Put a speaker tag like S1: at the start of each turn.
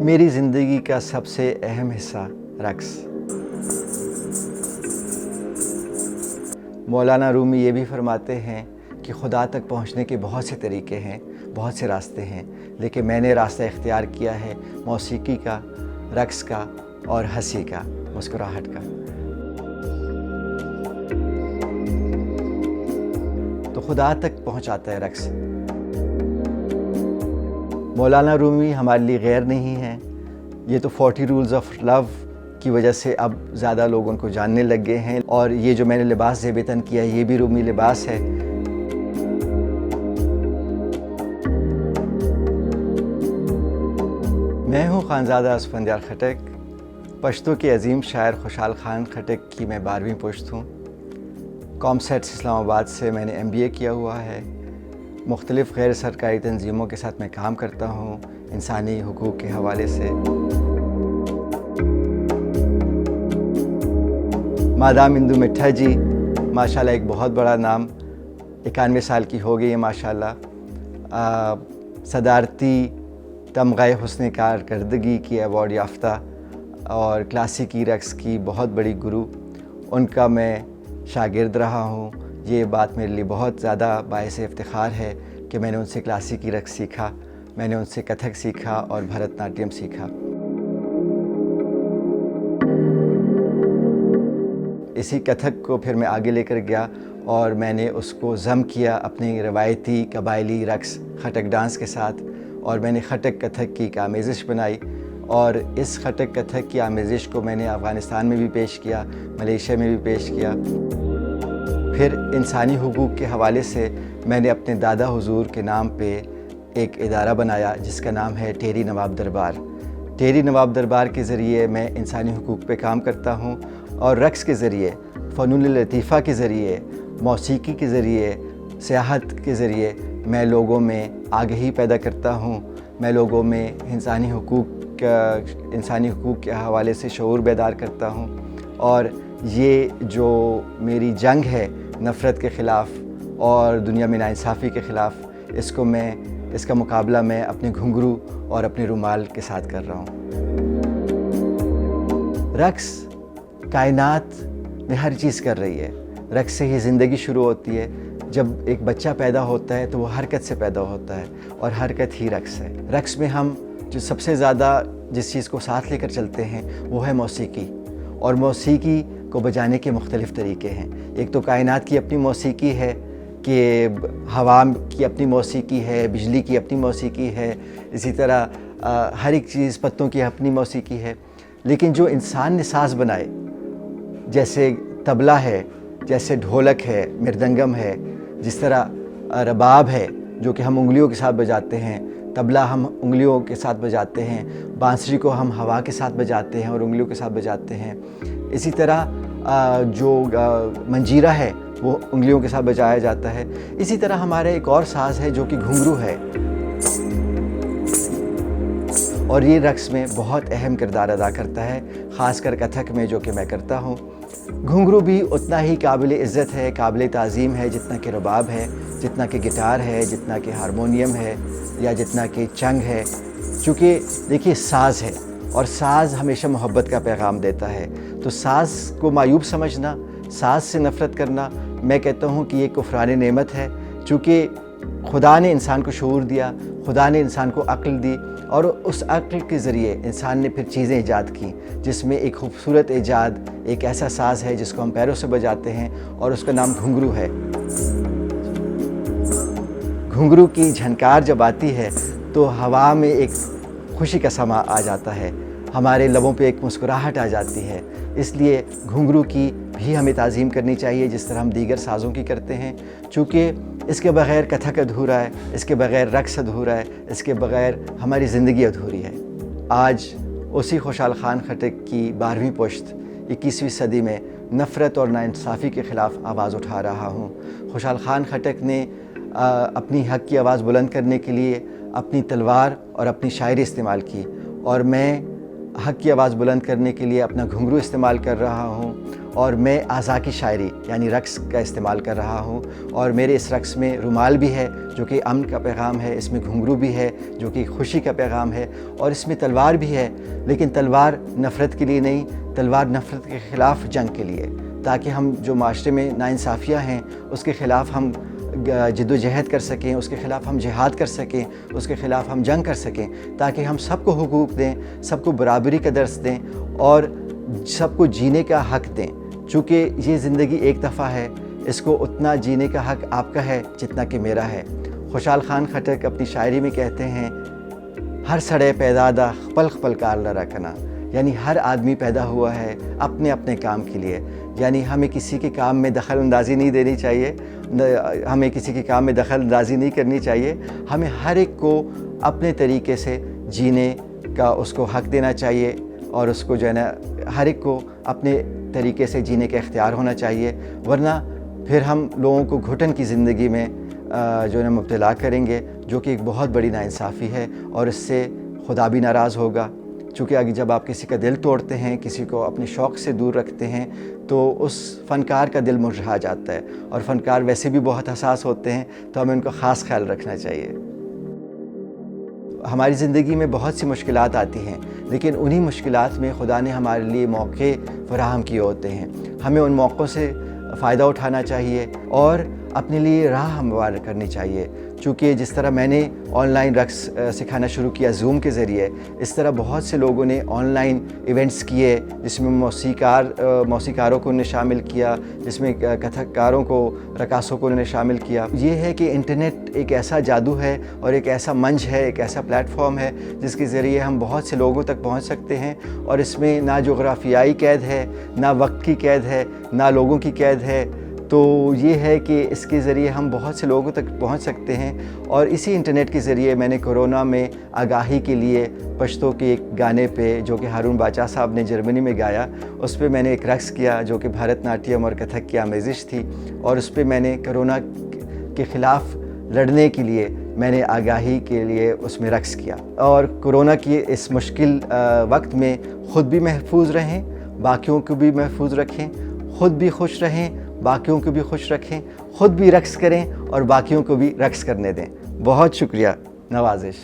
S1: میری زندگی کا سب سے اہم حصہ رقص۔ مولانا رومی یہ بھی فرماتے ہیں کہ خدا تک پہنچنے کے بہت سے طریقے ہیں، بہت سے راستے ہیں، لیکن میں نے راستہ اختیار کیا ہے موسیقی کا، رقص کا اور ہنسی کا، مسکراہٹ کا۔ تو خدا تک پہنچاتا ہے رقص۔ مولانا رومی ہمارے لیے غیر نہیں ہیں، یہ تو 40 رولز آف لو کی وجہ سے اب زیادہ لوگ ان کو جاننے لگ گئے ہیں، اور یہ جو میں نے لباس زیب تن کیا یہ بھی رومی لباس ہے۔ میں ہوں خانزادہ اسفندیار خٹک، پشتو کے عظیم شاعر خوشحال خان خٹک کی میں 12ویں پشت ہوں۔ کامسیٹس اسلام آباد سے میں نے MBA کیا ہوا ہے۔ مختلف غیر سرکاری تنظیموں کے ساتھ میں کام کرتا ہوں انسانی حقوق کے حوالے سے۔ مادام اندو مٹھا جی ماشاءاللہ ایک بہت بڑا نام، 91 سال کی ہو گئی ہے ماشاءاللہ، صدارتی تمغہ حسن کارکردگی کی ایوارڈ یافتہ اور کلاسیکی رقص کی بہت بڑی گرو، ان کا میں شاگرد رہا ہوں۔ یہ بات میرے لیے بہت زیادہ باعث افتخار ہے کہ میں نے ان سے کلاسیکی رقص سیکھا، میں نے ان سے کتھک سیکھا اور بھرت ناٹیم سیکھا۔ اسی کتھک کو پھر میں آگے لے کر گیا اور میں نے اس کو ضم کیا اپنی روایتی قبائلی رقص خٹک ڈانس کے ساتھ، اور میں نے خٹک کتھک کی ایک آمیزش بنائی، اور اس خٹک کتھک کی آمیزش کو میں نے افغانستان میں بھی پیش کیا، ملیشیا میں بھی پیش کیا۔ پھر انسانی حقوق کے حوالے سے میں نے اپنے دادا حضور کے نام پہ ایک ادارہ بنایا جس کا نام ہے ٹیری نواب دربار۔ ٹیری نواب دربار کے ذریعے میں انسانی حقوق پہ کام کرتا ہوں، اور رقص کے ذریعے، فنون لطیفہ کے ذریعے، موسیقی کے ذریعے، سیاحت کے ذریعے میں لوگوں میں آگہی پیدا کرتا ہوں، میں لوگوں میں انسانی حقوق کے حوالے سے شعور بیدار کرتا ہوں، اور یہ جو میری جنگ ہے نفرت کے خلاف اور دنیا میں ناانصافی کے خلاف، اس کا مقابلہ میں اپنے گھنگرو اور اپنے رومال کے ساتھ کر رہا ہوں۔ رقص کائنات میں ہر چیز کر رہی ہے، رقص سے ہی زندگی شروع ہوتی ہے۔ جب ایک بچہ پیدا ہوتا ہے تو وہ حرکت سے پیدا ہوتا ہے، اور حرکت ہی رقص ہے۔ رقص میں ہم جو سب سے زیادہ جس چیز کو ساتھ لے کر چلتے ہیں وہ ہے موسیقی، اور موسیقی کو بجانے کے مختلف طریقے ہیں۔ ایک تو کائنات کی اپنی موسیقی ہے کہ ہوا کی اپنی موسیقی ہے، بجلی کی اپنی موسیقی ہے، اسی طرح ہر ایک چیز، پتوں کی اپنی موسیقی ہے۔ لیکن جو انسان نے ساز بنائے، جیسے طبلہ ہے، جیسے ڈھولک ہے، مردنگم ہے، جس طرح رباب ہے جو کہ ہم انگلیوں کے ساتھ بجاتے ہیں، طبلہ ہم انگلیوں کے ساتھ بجاتے ہیں، بانسری کو ہم ہوا کے ساتھ بجاتے ہیں اور انگلیوں کے ساتھ بجاتے ہیں، اسی طرح جو منجیرہ ہے وہ انگلیوں کے ساتھ بجایا جاتا ہے۔ اسی طرح ہمارا ایک اور ساز ہے جو کہ گھنگرو ہے، اور یہ رقص میں بہت اہم کردار ادا کرتا ہے، خاص کر کتھک میں جو کہ میں کرتا ہوں۔ گھنگرو بھی اتنا ہی قابل عزت ہے، قابل تعظیم ہے جتنا کہ رباب ہے، جتنا کہ گٹار ہے، جتنا کہ ہارمونیم ہے، یا جتنا کہ چنگ ہے، چونکہ دیکھیے ساز ہے، اور ساز ہمیشہ محبت کا پیغام دیتا ہے۔ تو ساز کو معیوب سمجھنا، ساز سے نفرت کرنا، میں کہتا ہوں کہ یہ کفران نعمت ہے، چونکہ خدا نے انسان کو شعور دیا، خدا نے انسان کو عقل دی، اور اس عقل کے ذریعے انسان نے پھر چیزیں ایجاد کی، جس میں ایک خوبصورت ایجاد ایک ایسا ساز ہے جس کو ہم پیروں سے بجاتے ہیں، اور اس کا نام گھنگرو ہے۔ گھنگرو کی جھنکار جب آتی ہے تو ہوا میں ایک خوشی کا سما آ جاتا ہے، ہمارے لبوں پہ ایک مسکراہٹ آ جاتی ہے۔ اس لیے گھنگرو کی بھی ہمیں تعظیم کرنی چاہیے جس طرح ہم دیگر سازوں کی کرتے ہیں، چونکہ اس کے بغیر کتھک ادھورا ہے، اس کے بغیر رقص ادھورا ہے، اس کے بغیر ہماری زندگی ادھوری ہے۔ آج اسی خوشحال خان خٹک کی 12ویں پشت 21ویں صدی میں نفرت اور ناانصافی کے خلاف آواز اٹھا رہا ہوں۔ خوشحال خان خٹک نے اپنی حق کی آواز بلند کرنے کے لیے اپنی تلوار اور اپنی شاعری استعمال کی، اور میں حق کی آواز بلند کرنے کے لیے اپنا گھنگرو استعمال کر رہا ہوں، اور میں اعضاء کی شاعری یعنی رقص کا استعمال کر رہا ہوں، اور میرے اس رقص میں رومال بھی ہے جو کہ امن کا پیغام ہے، اس میں گھنگرو بھی ہے جو کہ خوشی کا پیغام ہے، اور اس میں تلوار بھی ہے، لیکن تلوار نفرت کے لیے نہیں، تلوار نفرت کے خلاف جنگ کے لیے، تاکہ ہم جو معاشرے میں ناانصافیاں ہیں اس کے خلاف ہم جد و جہد کر سکیں، اس کے خلاف ہم جہاد کر سکیں، اس کے خلاف ہم جنگ کر سکیں، تاکہ ہم سب کو حقوق دیں، سب کو برابری کا درس دیں اور سب کو جینے کا حق دیں، چونکہ یہ زندگی ایک دفعہ ہے، اس کو اتنا جینے کا حق آپ کا ہے جتنا کہ میرا ہے۔ خوشحال خان خٹک اپنی شاعری میں کہتے ہیں، ہر سڑے پیدا دا پلخ پلکار لرا کنا، یعنی ہر آدمی پیدا ہوا ہے اپنے اپنے کام کے لیے، یعنی ہمیں کسی کے کام میں دخل اندازی نہیں دینی چاہیے، ہمیں کسی کے کام میں دخل اندازی نہیں کرنی چاہیے، ہمیں ہر ایک کو اپنے طریقے سے جینے کا اس کو حق دینا چاہیے، اور اس کو جو ہے نا ہر ایک کو اپنے طریقے سے جینے کا اختیار ہونا چاہیے، ورنہ پھر ہم لوگوں کو گھٹن کی زندگی میں جو ہے نا مبتلا کریں گے، جو کہ ایک بہت بڑی ناانصافی ہے، اور اس سے خدا بھی ناراض ہوگا، چونکہ اگر جب آپ کسی کا دل توڑتے ہیں، کسی کو اپنے شوق سے دور رکھتے ہیں، تو اس فنکار کا دل مرجھا جاتا ہے، اور فنکار ویسے بھی بہت حساس ہوتے ہیں، تو ہمیں ان کا خاص خیال رکھنا چاہیے۔ ہماری زندگی میں بہت سی مشکلات آتی ہیں، لیکن انہی مشکلات میں خدا نے ہمارے لیے موقع فراہم کیے ہوتے ہیں، ہمیں ان موقعوں سے فائدہ اٹھانا چاہیے اور اپنے لیے راہ ہموار کرنی چاہیے، چونکہ جس طرح میں نے آن لائن رقص سکھانا شروع کیا زوم کے ذریعے، اس طرح بہت سے لوگوں نے آن لائن ایونٹس کیے، جس میں موسیقاروں کو نے شامل کیا، جس میں کتھک کاروں کو، رقاصوں کو نے شامل کیا۔ یہ ہے کہ انٹرنیٹ ایک ایسا جادو ہے اور ایک ایسا منچ ہے، ایک ایسا پلیٹ فارم ہے جس کے ذریعے ہم بہت سے لوگوں تک پہنچ سکتے ہیں، اور اس میں نہ جغرافیائی قید ہے، نہ وقت کی قید ہے، نہ لوگوں کی قید ہے، تو یہ ہے کہ اس کے ذریعے ہم بہت سے لوگوں تک پہنچ سکتے ہیں۔ اور اسی انٹرنیٹ کے ذریعے میں نے کورونا میں آگاہی کے لیے پشتو کے ایک گانے پہ جو کہ ہارون باچا صاحب نے جرمنی میں گایا، اس پہ میں نے ایک رقص کیا جو کہ بھارت ناٹیم اور کتھک کی آمیزش تھی، اور اس پہ میں نے کورونا کے خلاف لڑنے کے لیے میں نے آگاہی کے لیے اس میں رقص کیا۔ اور کورونا کی اس مشکل وقت میں خود بھی محفوظ رہیں، باقیوں کو بھی محفوظ رکھیں، خود بھی خوش رہیں، باقیوں کو بھی خوش رکھیں، خود بھی رقص کریں اور باقیوں کو بھی رقص کرنے دیں۔ بہت شکریہ، نوازش۔